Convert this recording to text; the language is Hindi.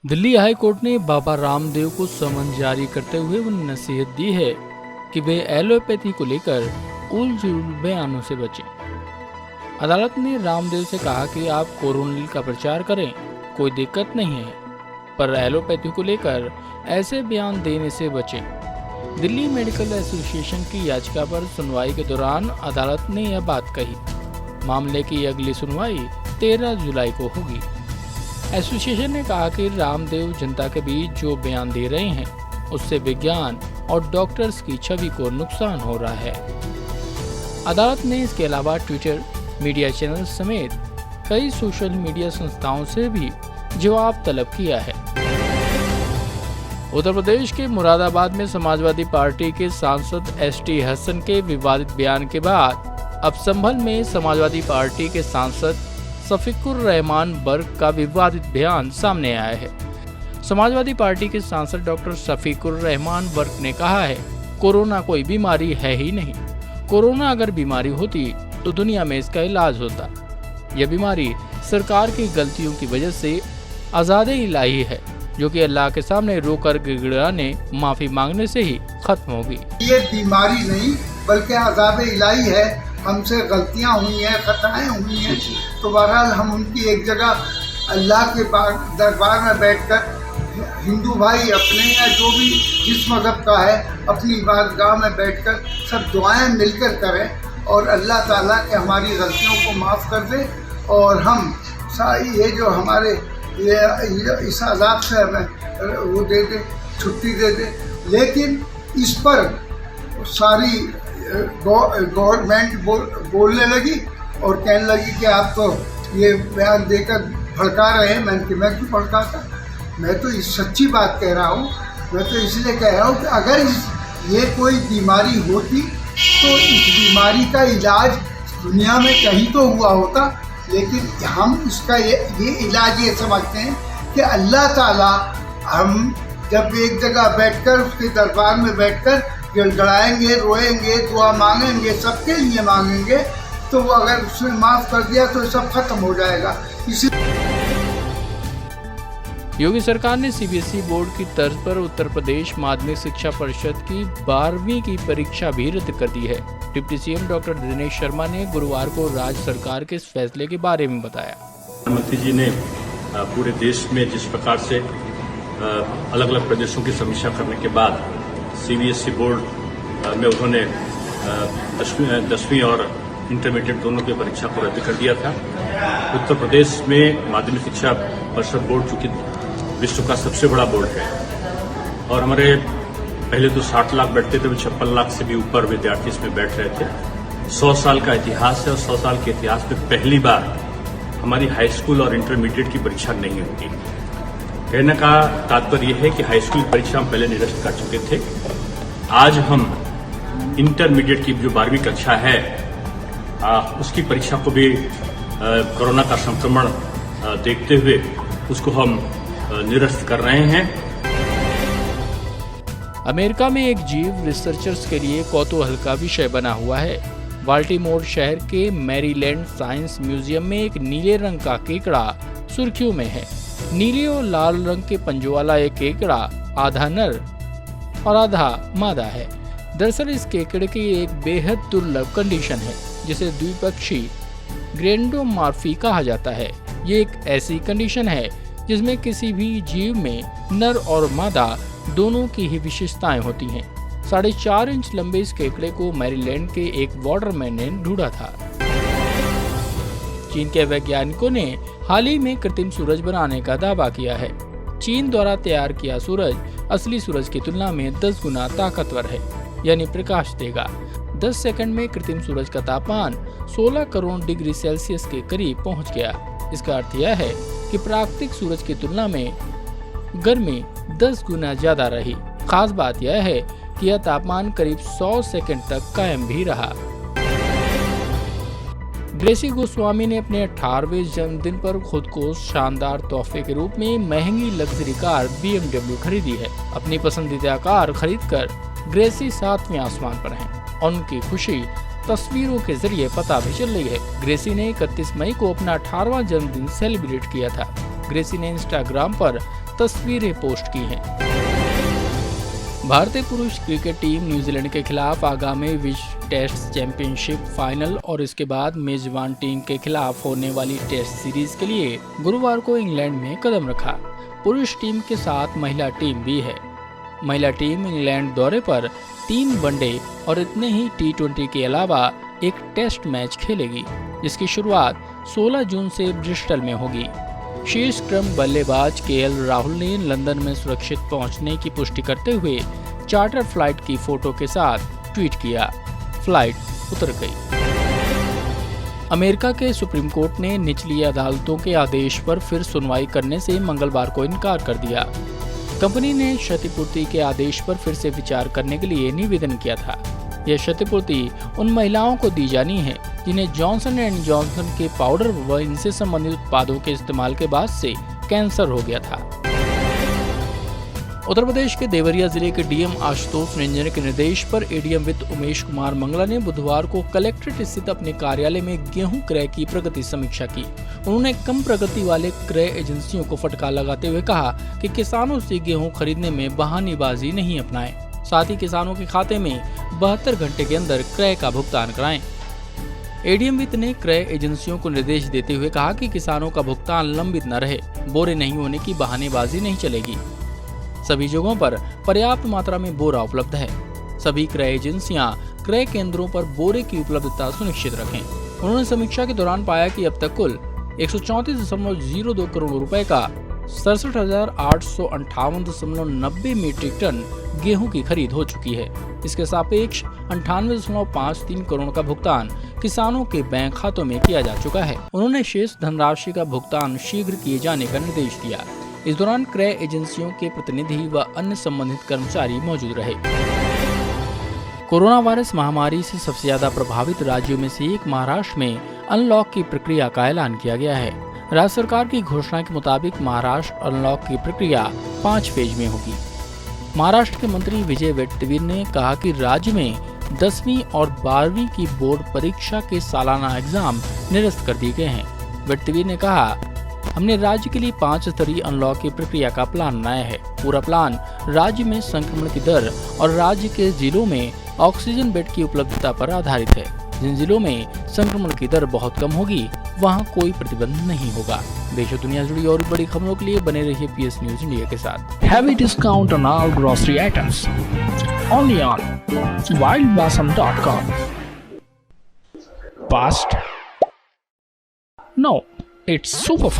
दिल्ली हाई कोर्ट ने बाबा रामदेव को समन जारी करते हुए उन्हें नसीहत दी है कि वे एलोपैथी को लेकर उलझुल बयानों से बचें। अदालत ने रामदेव से कहा कि आप कोरोनिल का प्रचार करें, कोई दिक्कत नहीं है, पर एलोपैथी को लेकर ऐसे बयान देने से बचें। दिल्ली मेडिकल एसोसिएशन की याचिका पर सुनवाई के दौरान अदालत ने यह बात कही। मामले की अगली सुनवाई 13 जुलाई को होगी। एसोसिएशन ने कहा कि रामदेव जनता के बीच जो बयान दे रहे हैं उससे विज्ञान और डॉक्टर्स की छवि को नुकसान हो रहा है। अदालत ने इसके अलावा ट्विटर, मीडिया चैनल समेत कई सोशल मीडिया संस्थाओं से भी जवाब तलब किया है। उत्तर प्रदेश के मुरादाबाद में समाजवादी पार्टी के सांसद एसटी हसन के विवादित बयान के बाद अब संभल में समाजवादी पार्टी के सांसद शफीकुर रहमान वर्क का विवादित बयान सामने आया है। समाजवादी पार्टी के सांसद डॉक्टर शफीकुर रहमान वर्क ने कहा है, कोरोना कोई बीमारी है ही नहीं। कोरोना अगर बीमारी होती तो दुनिया में इसका इलाज होता। यह बीमारी सरकार की गलतियों की वजह से आज़ाद इलाही है, जो कि अल्लाह के सामने रोकर गिड़गिड़ाने, माफी मांगने से ही खत्म होगी। ये बीमारी नहीं बल्कि आज़ाद इलाही है। हमसे गलतियां हुई हैं, खताएं हुई हैं, तो बहरहाल हम उनकी एक जगह अल्लाह के दरबार में बैठकर, हिंदू भाई अपने या जो भी जिस मज़हब का है, अपनी बारगाह में बैठकर सब दुआएं मिलकर करें और अल्लाह ताला के हमारी गलतियों को माफ़ कर दे और हम ये जो हमारे ये इस अज़ाब से हमें वो दे दे, छुट्टी दे दे। लेकिन इस पर सारी गवर्नमेंट बोलने लगी और कहने लगी कि आप तो ये बयान देकर भड़का रहे हैं। मैं क्यों भड़काता? मैं तो इस सच्ची बात कह रहा हूँ। मैं तो इसलिए कह रहा हूँ कि अगर ये कोई बीमारी होती तो इस बीमारी का इलाज दुनिया में कहीं तो हुआ होता, लेकिन हम इसका ये इलाज ये समझते हैं कि अल्लाह ताला हम जब एक जगह बैठकर उसके दरबार में बैठकर गड़गड़ाएंगे, रोएंगे, दुआ मांगेंगे, सबके लिए मांगेंगे, तो वो अगर उसने माफ़ कर दिया तो सब खत्म हो जाएगा। योगी सरकार ने सीबीएसई बोर्ड की तर्ज पर उत्तर प्रदेश माध्यमिक शिक्षा परिषद की 12वीं की परीक्षा भी रद्द कर दी है। Deputy CM doctor Dinesh Sharma ने गुरुवार को राज्य सरकार के इस फैसले के बारे में बताया। प्रधानमंत्री जी ने पूरे देश में जिस प्रकार से अलग अलग प्रदेशों की समीक्षा करने के बाद सीबीएसई बोर्ड में उन्होंने 10वीं और इंटरमीडिएट दोनों की परीक्षा को रद्द कर दिया था। उत्तर प्रदेश में माध्यमिक शिक्षा परिषद बोर्ड चूंकि विश्व का सबसे बड़ा बोर्ड है और हमारे पहले तो 60 लाख बैठते थे, 56 लाख से भी ऊपर विद्यार्थी इसमें बैठ रहे थे। 100 साल का इतिहास है और 100 साल के इतिहास में पहली बार हमारी हाई स्कूल और इंटरमीडिएट की परीक्षा नहीं होती। कहने का तात्पर्य यह है कि हाई स्कूल की परीक्षा हम पहले निरस्त कर चुके थे। आज हम इंटरमीडिएट की जो 12वीं कक्षा है उसकी परीक्षा को भी कोरोना का संक्रमण देखते हुए उसको हम निरस्त कर रहे हैं। अमेरिका में एक जीव रिसर्चर्स के लिए कौतूहल का विषय बना हुआ है। बाल्टीमोर शहर के मैरीलैंड साइंस म्यूजियम में एक नीले रंग का केकड़ा सुर्खियों में है। नीले और लाल रंग के पंजों वाला एक केकड़ा आधा नर और आधा मादा है। दरअसल इस केकड़े की एक बेहद दुर्लभ कंडीशन है जिसे द्विपक्षी ग्रेंडोमार्फी कहा जाता है। ये एक ऐसी कंडीशन है जिसमें किसी भी जीव में नर और मादा दोनों की ही विशेषताएं होती हैं। 4.5 इंच लंबे इस केकड़े को मैरीलैंड के एक वाटरमैन ने ढूंढा था। चीन के वैज्ञानिकों ने हाल ही में कृत्रिम सूरज बनाने का दावा किया है। चीन द्वारा तैयार किया सूरज असली सूरज की तुलना में 10 गुना ताकतवर है, यानी प्रकाश देगा। 10 सेकंड में कृत्रिम सूरज का तापमान 16 करोड़ डिग्री सेल्सियस के करीब पहुंच गया। इसका अर्थ यह है कि प्राकृतिक सूरज की तुलना में गर्मी 10 गुना ज्यादा रही। खास बात यह है कि यह तापमान करीब 100 सेकंड तक कायम भी रहा। ग्रेसी गोस्वामी ने अपने 18वें जन्मदिन पर खुद को शानदार तोहफे के रूप में महंगी लग्जरी कार BMW खरीदी है। अपनी पसंदीदा कार खरीदकर ग्रेसी 7वें आसमान पर हैं और उनकी खुशी तस्वीरों के जरिए पता भी चल रही है। ग्रेसी ने 31 मई को अपना 18वां जन्मदिन सेलिब्रेट किया था। ग्रेसी ने इंस्टाग्राम पर तस्वीरें पोस्ट की हैं। भारतीय पुरुष क्रिकेट टीम न्यूजीलैंड के खिलाफ आगामी विश्व टेस्ट चैंपियनशिप फाइनल और इसके बाद मेजबान टीम के खिलाफ होने वाली टेस्ट सीरीज के लिए गुरुवार को इंग्लैंड में कदम रखा। पुरुष टीम के साथ महिला टीम भी है। महिला टीम इंग्लैंड दौरे पर 3 वनडे और इतने ही T20 के अलावा एक टेस्ट मैच खेलेगी, जिसकी शुरुआत 16 जून से ब्रिस्टल में होगी। शीर्ष क्रम बल्लेबाज KL राहुल ने लंदन में सुरक्षित पहुंचने की पुष्टि करते हुए चार्टर फ्लाइट की फोटो के साथ ट्वीट किया। फ्लाइट उतर गई। अमेरिका के सुप्रीम कोर्ट ने निचली अदालतों के आदेश पर फिर सुनवाई करने से मंगलवार को इनकार कर दिया। कंपनी ने क्षतिपूर्ति के आदेश पर फिर से विचार करने के लिए निवेदन किया था। यह क्षतिपूर्ति उन महिलाओं को दी जानी है जिन्हें जॉनसन एंड जॉनसन के पाउडर व इनसे संबंधित उत्पादों के इस्तेमाल के बाद से कैंसर हो गया था। उत्तर प्रदेश के देवरिया जिले के डीएम आशुतोष रंजन के निर्देश पर एडीएम वित्त उमेश कुमार मंगला ने बुधवार को कलेक्ट्रेट स्थित अपने कार्यालय में गेहूं क्रय की प्रगति समीक्षा की। उन्होंने कम प्रगति वाले क्रय एजेंसियों को फटकार लगाते हुए कहा कि किसानों से गेहूं खरीदने में बहानेबाजी नहीं अपनाएं, साथ ही किसानों के खाते में 72 घंटे के अंदर क्रय का भुगतान कराएं। एडीएम वित्त ने क्रय एजेंसियों को निर्देश देते हुए कहा कि किसानों का भुगतान लंबित न रहे, बोरे नहीं होने की बहानेबाजी नहीं चलेगी। सभी जगहों पर पर्याप्त मात्रा में बोरा उपलब्ध है। सभी क्रय एजेंसियां क्रय केंद्रों पर बोरे की उपलब्धता सुनिश्चित रखें। उन्होंने समीक्षा के दौरान पाया कि अब तक कुल 134.02 करोड़ रुपए का 67,858.90 मीट्रिक टन गेहूं की खरीद हो चुकी है। इसके सापेक्ष 98.53 करोड़ का भुगतान किसानों के बैंक खातों में किया जा चुका है। उन्होंने शेष धनराशि का भुगतान शीघ्र किए जाने का निर्देश दिया। इस दौरान क्रय एजेंसियों के प्रतिनिधि व अन्य संबंधित कर्मचारी मौजूद रहे। कोरोना वायरस महामारी से सबसे ज्यादा प्रभावित राज्यों में से एक महाराष्ट्र में अनलॉक की प्रक्रिया का ऐलान किया गया है। राज्य सरकार की घोषणा के मुताबिक महाराष्ट्र अनलॉक की प्रक्रिया 5 फेज में होगी। महाराष्ट्र के मंत्री विजय वडेट्टीवार ने कहा कि राज्य में 10वीं और 12वीं की बोर्ड परीक्षा के सालाना एग्जाम निरस्त कर दिए गए हैं। वडेट्टीवार ने कहा, हमने राज्य के लिए 5 स्तरीय अनलॉक की प्रक्रिया का प्लान बनाया है। पूरा प्लान राज्य में संक्रमण की दर और राज्य के जिलों में ऑक्सीजन बेड की उपलब्धता पर आधारित है। जिन जिलों में संक्रमण की दर बहुत कम होगी, वहां कोई प्रतिबंध नहीं होगा। देश और दुनिया से जुड़ी और बड़ी खबरों के लिए बने रहिए PS न्यूज इंडिया के साथ। Heavy discount on all grocery items. Only on wildblossom.com. Fast? No, it's super fast.